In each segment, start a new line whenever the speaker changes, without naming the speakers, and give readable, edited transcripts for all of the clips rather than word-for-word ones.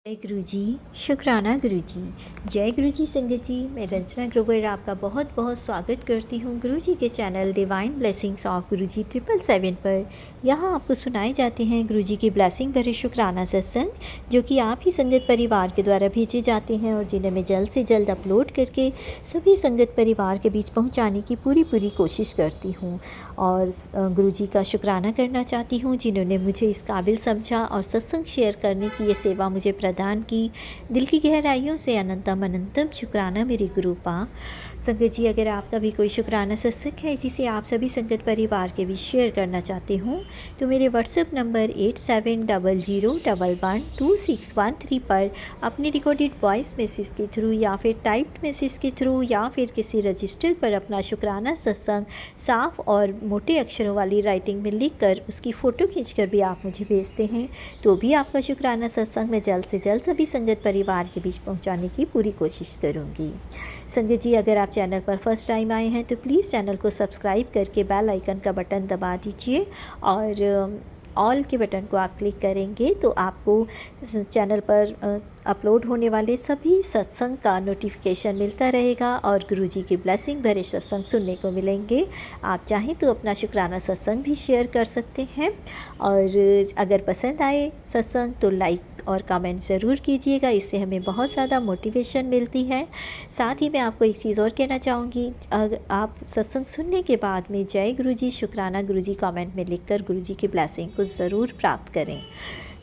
जय गुरु जी। शुक्राना गुरु जी। जय गुरु जी संगत जी, मैं रंजना ग्रोवर आपका बहुत बहुत स्वागत करती हूँ गुरु जी के चैनल डिवाइन ब्लेसिंग्स ऑफ गुरु जी 777 पर। यहाँ आपको सुनाए जाते हैं गुरु जी की ब्लेसिंग भरे शुक्राना सत्संग, जो कि आप ही संगत परिवार के द्वारा भेजे जाते हैं और जिन्हें मैं जल्द से जल्द अपलोड करके सभी संगत परिवार के बीच पहुँचाने की पूरी कोशिश करती हूँ। और गुरु जी का शुक्राना करना चाहती हूँ जिन्होंने मुझे इस काबिल समझा और सत्संग शेयर करने की ये सेवा मुझे प्रदान की। दिल की गहराइयों से अनंतम अनंतम शुक्राना मेरे गुरुपा। संगत जी, अगर आपका भी कोई शुक्राना सत्संग है जिसे आप सभी संगत परिवार के बीच शेयर करना चाहते हो तो मेरे व्हाट्सएप नंबर 8700112613 पर अपने रिकॉर्डेड वॉइस मैसेज के थ्रू या फिर टाइप्ड मैसेज के थ्रू या फिर किसी रजिस्टर पर अपना शुक्राना सत्संग साफ और मोटे अक्षरों वाली राइटिंग में लिखकर उसकी फ़ोटो खींचकर भी आप मुझे भेजते हैं तो भी आपका शुक्राना सत्संग मैं जल्द से जल्द सभी संगत परिवार के बीच पहुंचाने की पूरी कोशिश करूंगी। संगत जी, अगर आप चैनल पर फर्स्ट टाइम आए हैं तो प्लीज़ चैनल को सब्सक्राइब करके बेल आइकन का बटन दबा दीजिए और ऑल के बटन को आप क्लिक करेंगे तो आपको चैनल पर अपलोड होने वाले सभी सत्संग का नोटिफिकेशन मिलता रहेगा और गुरुजी की ब्लेसिंग भरे सत्संग सुनने को मिलेंगे। आप चाहें तो अपना शुक्राना सत्संग भी शेयर कर सकते हैं और अगर पसंद आए सत्संग तो लाइक और कमेंट ज़रूर कीजिएगा, इससे हमें बहुत ज़्यादा मोटिवेशन मिलती है। साथ ही मैं आपको एक चीज़ और कहना चाहूँगी, अगर आप सत्संग सुनने के बाद में जय गुरुजी शुक्राना गुरुजी कमेंट में लिखकर गुरुजी की ब्लेसिंग को ज़रूर प्राप्त करें।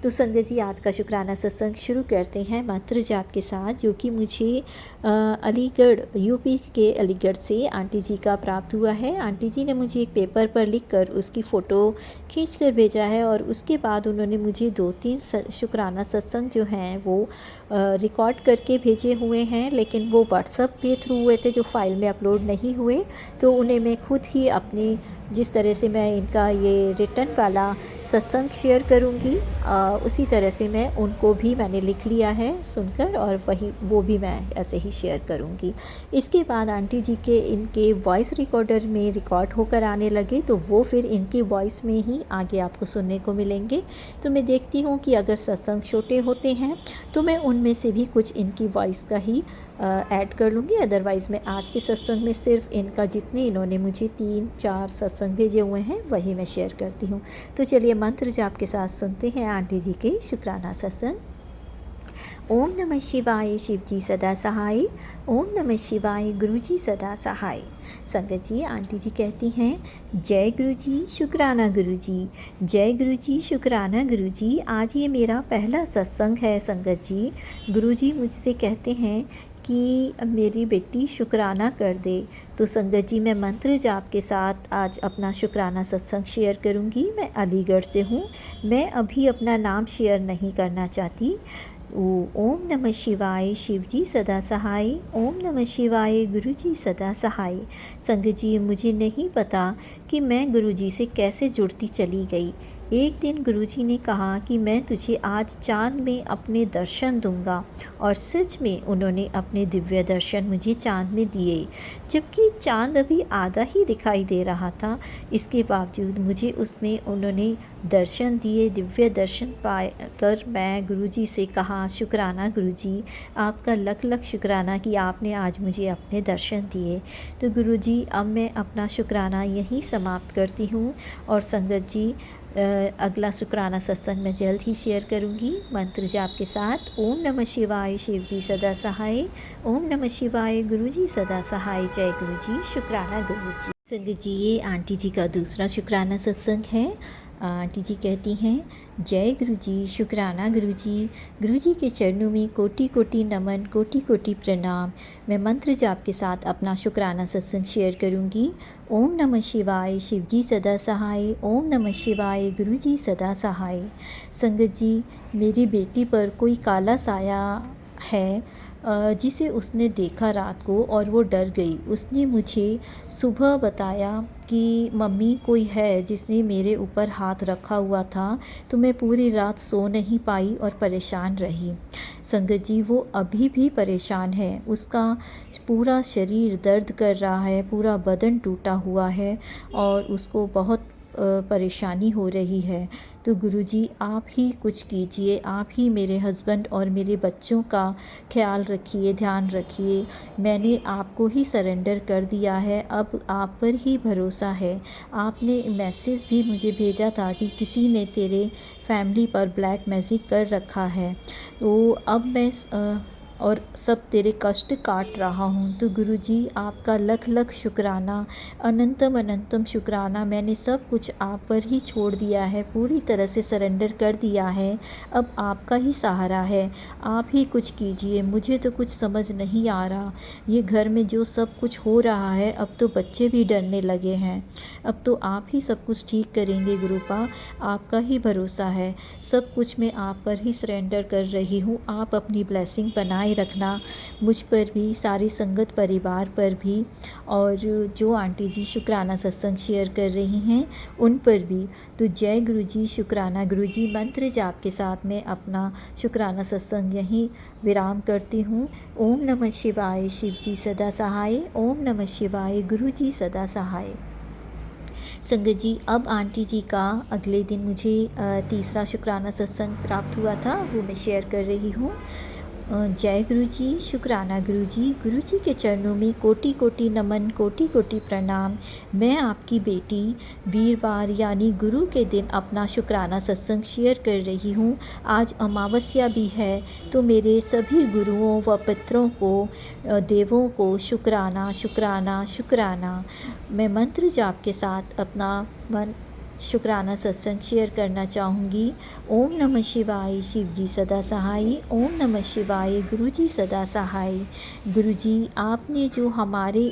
तो संगत जी, आज का शुक्राना सत्संग शुरू करते हैं मंत्र जाप के साथ, जो कि मुझे अलीगढ़ यूपी के अलीगढ़ से आंटी जी का प्राप्त हुआ है। आंटी जी ने मुझे एक पेपर पर लिखकर उसकी फ़ोटो खींचकर भेजा है और उसके बाद उन्होंने मुझे 2-3 शुक्राना सत्संग जो हैं वो रिकॉर्ड करके भेजे हुए हैं, लेकिन वो व्हाट्सएप के थ्रू हुए थे जो फाइल में अपलोड नहीं हुए। तो उन्हें मैं खुद ही अपनी जिस तरह से मैं इनका ये रिटर्न वाला सत्संग शेयर करूँगी उसी तरह से मैं उनको भी मैंने लिख लिया है सुनकर और वो भी मैं ऐसे ही शेयर करूँगी। इसके बाद आंटी जी के इनके वॉइस रिकॉर्डर में रिकॉर्ड होकर आने लगे तो वो फिर इनकी वॉइस में ही आगे आपको सुनने को मिलेंगे। तो मैं देखती हूँ कि अगर सत्संग छोटे होते हैं तो मैं उनमें से भी कुछ इनकी वॉइस का ही ऐड कर लूँगी। अदरवाइज़ मैं आज के सत्संग में सिर्फ इनका जितने इन्होंने मुझे 3-4 सत्संग भेजे हुए हैं वही मैं शेयर करती हूँ। तो चलिए मंत्र जाप के साथ सुनते हैं आंटी जी के शुक्राना सत्संग। ओम नमः शिवाय, शिव जी सदा सहाय। ओम नमः शिवाय, गुरु जी सदा सहाय। संगत जी, आंटी जी कहती हैं, जय गुरु जी शुक्राना गुरु जी। जय गुरु जी शुक्राना गुरु जी। आज ये मेरा पहला सत्संग है संगत जी। गुरु जी मुझसे कहते हैं कि मेरी बेटी शुक्राना कर दे। तो संगत जी, मैं मंत्र जाप के साथ आज अपना शुक्राना सत्संग शेयर करूंगी। मैं अलीगढ़ से हूँ, मैं अभी अपना नाम शेयर नहीं करना चाहती। ओम नमः शिवाय, शिव जी सदा सहाय। ओम नमः शिवाय, गुरु जी सदा सहाय। संगत जी, मुझे नहीं पता कि मैं गुरु जी से कैसे जुड़ती चली गई। एक दिन गुरुजी ने कहा कि मैं तुझे आज चाँद में अपने दर्शन दूंगा और सच में उन्होंने अपने दिव्य दर्शन मुझे चाँद में दिए, जबकि चाँद अभी आधा ही दिखाई दे रहा था। इसके बावजूद मुझे उसमें उन्होंने दर्शन दिए। दिव्य दर्शन पाकर मैं गुरुजी से कहा, शुक्राना गुरुजी, आपका लख लख शुक्राना कि आपने आज मुझे अपने दर्शन दिए। तो गुरुजी, अब मैं अपना शुक्राना यहीं समाप्त करती हूँ और संगत जी, अगला शुक्राना सत्संग मैं जल्द ही शेयर करूंगी मंत्र जाप के साथ। ओम नमः शिवाय, शिव जी सदा सहाय। ओम नमः शिवाय, गुरु जी सदा सहाय। जय गुरु जी शुक्राना गुरु जी। संगत जी, ये आंटी जी का दूसरा शुक्राना सत्संग है। आंटी जी कहती हैं, जय गुरु जी शुक्राना गुरु जी के चरणों में कोटि कोटि नमन, कोटि कोटि प्रणाम। मैं मंत्र जाप के साथ अपना शुक्राना सत्संग शेयर करूंगी। ओम नमः शिवाय, शिव जी सदा सहाय। ओम नमः शिवाय, गुरु जी सदा सहाय। संगत जी, मेरी बेटी पर कोई काला साया है जिसे उसने देखा रात को और वो डर गई। उसने मुझे सुबह बताया कि मम्मी, कोई है जिसने मेरे ऊपर हाथ रखा हुआ था। तो मैं पूरी रात सो नहीं पाई और परेशान रही। संगत जी, वो अभी भी परेशान है। उसका पूरा शरीर दर्द कर रहा है, पूरा बदन टूटा हुआ है और उसको बहुत परेशानी हो रही है। तो गुरुजी आप ही कुछ कीजिए, आप ही मेरे हस्बैंड और मेरे बच्चों का ख्याल रखिए, ध्यान रखिए। मैंने आपको ही सरेंडर कर दिया है, अब आप पर ही भरोसा है। आपने मैसेज भी मुझे भेजा था कि किसी ने तेरे फैमिली पर ब्लैक मैजिक कर रखा है, तो अब मैं और सब तेरे कष्ट काट रहा हूँ। तो गुरुजी आपका लख लख शुक्राना, अनंतम अनंतम शुक्राना। मैंने सब कुछ आप पर ही छोड़ दिया है, पूरी तरह से सरेंडर कर दिया है। अब आपका ही सहारा है, आप ही कुछ कीजिए। मुझे तो कुछ समझ नहीं आ रहा, ये घर में जो सब कुछ हो रहा है, अब तो बच्चे भी डरने लगे हैं। अब तो आप ही सब कुछ ठीक करेंगे गुरुपा, आपका ही भरोसा है। सब कुछ मैं आप पर ही सरेंडर कर रही हूँ। आप अपनी ब्लेसिंग बनाए रखना मुझ पर भी, सारी संगत परिवार पर भी, और जो आंटी जी शुक्राना सत्संग शेयर कर रही हैं उन पर भी। तो जय गुरु जी, शुक्राना गुरु जी। मंत्र जाप के साथ मैं अपना शुक्राना सत्संग यहीं विराम करती हूँ। ओम नमः शिवाय, शिव जी सदा सहाय। ओम नमः शिवाय, गुरु जी सदा सहाय। संगत जी, अब आंटी जी का अगले दिन मुझे तीसरा शुक्राना सत्संग प्राप्त हुआ था, वो मैं शेयर कर रही हूँ। जय गुरु जी, शुक्राना गुरु जी के चरणों में कोटि कोटि नमन, कोटि कोटि प्रणाम। मैं आपकी बेटी वीरवार यानी गुरु के दिन अपना शुक्राना सत्संग शेयर कर रही हूँ। आज अमावस्या भी है, तो मेरे सभी गुरुओं व पितरों को, देवों को शुक्राना शुक्राना शुक्राना। मैं मंत्र जाप के साथ अपना शुक्राना सत्संग शेयर करना चाहूँगी। ओम नमः शिवाय, शिव जी सदा सहाय। ओम नमः शिवाय, गुरु जी सदा सहाय। गुरु जी, आपने जो हमारे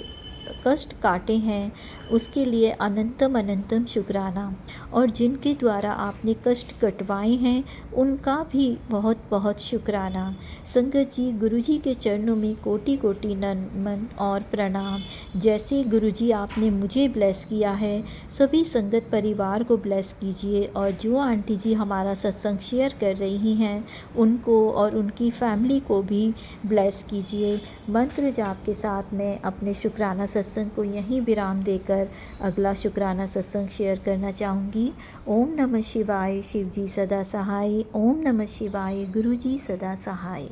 कष्ट काटे हैं उसके लिए अनंतम अनंतम शुक्राना, और जिनके द्वारा आपने कष्ट कटवाए हैं उनका भी बहुत बहुत शुक्राना। संगत जी, गुरु जी के चरणों में कोटि कोटि नमन और प्रणाम। जैसे गुरु जी आपने मुझे ब्लेस किया है, सभी संगत परिवार को ब्लेस कीजिए, और जो आंटी जी हमारा सत्संग शेयर कर रही हैं उनको और उनकी फैमिली को भी ब्लेस कीजिए। मंत्र जाप के साथ मैं अपने शुक्राना सत्संग को यहीं विराम देकर अगला शुक्राना सत्संग शेयर करना चाहूँगी। ओम नमः शिवाय, शिव जी सदा सहाय। ओम नमः शिवाय, गुरु जी सदा सहाय।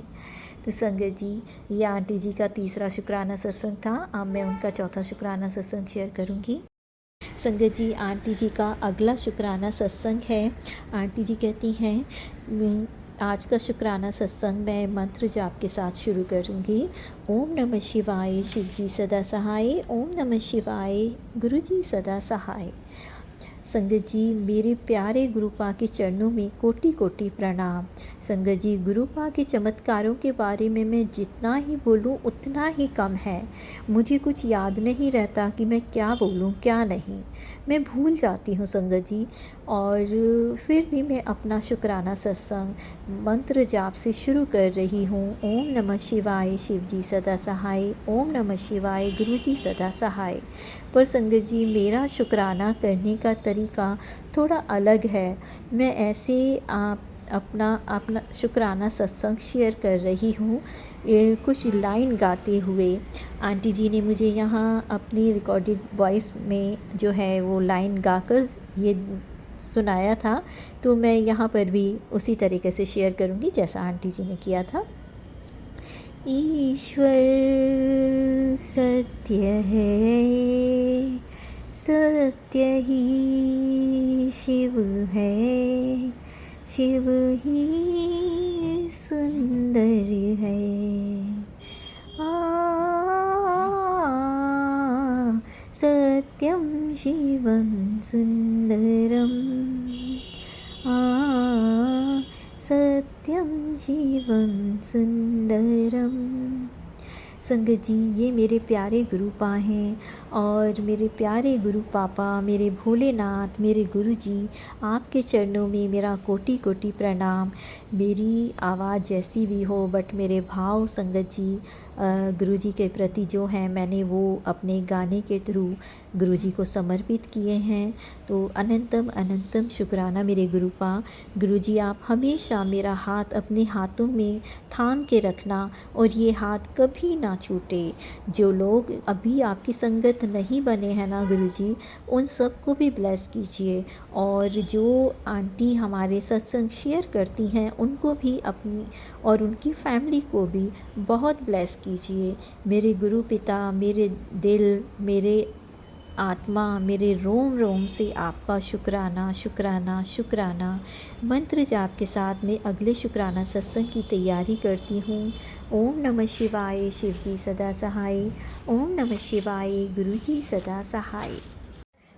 तो संगत जी, ये आंटी जी का तीसरा शुक्राना सत्संग था। अब मैं उनका चौथा शुक्राना सत्संग शेयर करूँगी। संगत जी, आंटी जी का अगला शुक्राना सत्संग है। आंटी जी कहती हैं, आज का शुक्राना सत्संग मैं मंत्र जाप के साथ शुरू करूँगी। ओम नमः शिवाय, शिव जी सदा सहाय। ओम नमः शिवाय, गुरु जी सदा सहाय। संगत जी, मेरे प्यारे गुरुपा के चरणों में कोटि कोटि प्रणाम। संगत जी, गुरुपा के चमत्कारों के बारे में मैं जितना ही बोलूं उतना ही कम है। मुझे कुछ याद नहीं रहता कि मैं क्या बोलूं क्या नहीं, मैं भूल जाती हूं संगत जी। और फिर भी मैं अपना शुक्राना सत्संग मंत्र जाप से शुरू कर रही हूँ। ओम नमः शिवाय, शिव जी सदा सहाय। ओम नमः शिवाय, गुरु जी सदा सहाय। पर संगत जी, मेरा शुक्राना करने का तरीका थोड़ा अलग है। मैं ऐसे अपना शुक्राना सत्संग शेयर कर रही हूँ, कुछ लाइन गाते हुए। आंटी जी ने मुझे यहाँ अपनी रिकॉर्डेड वॉइस में जो है वो लाइन गाकर ये सुनाया था, तो मैं यहाँ पर भी उसी तरीके से शेयर करूँगी जैसा आंटी जी ने किया था। ईश्वर सत्य है, सत्य ही शिव है, शिव ही सुंदर है। सत्यम शिवम सुंदरम, सत्यम शिवम सुंदरम। संगत जी, ये मेरे प्यारे गुरुपा हैं, और मेरे प्यारे गुरु पापा, मेरे भोलेनाथ, मेरे गुरु जी, आपके चरणों में मेरा कोटि कोटि प्रणाम। मेरी आवाज़ जैसी भी हो, बट मेरे भाव संगत जी गुरुजी के प्रति जो है मैंने वो अपने गाने के थ्रू गुरुजी को समर्पित किए हैं। तो अनंतम अनंतम शुक्राना मेरे गुरुपा। गुरुजी आप हमेशा मेरा हाथ अपने हाथों में थाम के रखना और ये हाथ कभी ना छूटे। जो लोग अभी आपकी संगत नहीं बने हैं ना गुरुजी, उन सबको भी ब्लेस कीजिए, और जो आंटी हमारे सत्संग शेयर करती हैं उनको भी अपनी और उनकी फैमिली को भी बहुत ब्लेस कीजिए। मेरे गुरु पिता, मेरे दिल, मेरे आत्मा, मेरे रोम रोम से आपका शुक्राना शुक्राना शुक्राना। मंत्र जाप के साथ मैं अगले शुक्राना सत्संग की तैयारी करती हूँ। ओम नमः शिवाय, शिव जी सदा सहाय। ओम नमः शिवाय, गुरु जी सदा सहाय।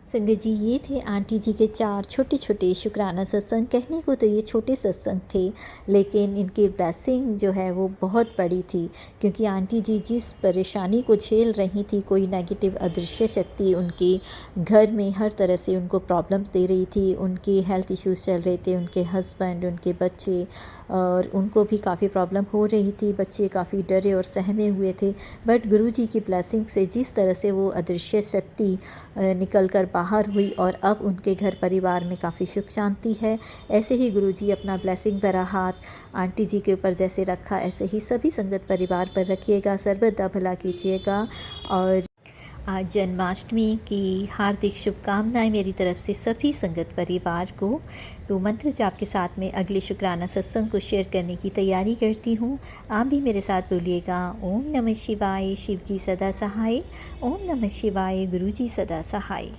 संगत जी, ये थे आंटी जी के 4 छोटे छोटे शुक्राना सत्संग। कहने को तो ये छोटे सत्संग थे, लेकिन इनकी ब्लेसिंग जो है वो बहुत बड़ी थी, क्योंकि आंटी जी जिस परेशानी को झेल रही थी, कोई नेगेटिव अदृश्य शक्ति उनके घर में हर तरह से उनको प्रॉब्लम्स दे रही थी। उनके हेल्थ इश्यूज़ चल रहे थे, उनके हस्बैंड, उनके बच्चे, और उनको भी काफ़ी प्रॉब्लम हो रही थी। बच्चे काफ़ी डरे और सहमे हुए थे, बट गुरुजी की ब्लेसिंग से जिस तरह से वो अदृश्य शक्ति निकल कर बाहर हुई और अब उनके घर परिवार में काफ़ी सुख शांति है। ऐसे ही गुरुजी अपना ब्लेसिंग भरा हाथ आंटी जी के ऊपर जैसे रखा, ऐसे ही सभी संगत परिवार पर रखिएगा, सर्वदा भला कीजिएगा। और आज जन्माष्टमी की हार्दिक शुभकामनाएं मेरी तरफ से सभी संगत परिवार को। तो मंत्र जाप के साथ में अगले शुक्राना सत्संग को शेयर करने की तैयारी करती हूँ। आप भी मेरे साथ बोलिएगा, ओम नमः शिवाय, शिव जी सदा सहाय। ओम नमः शिवाय, गुरु जी सदा सहाय।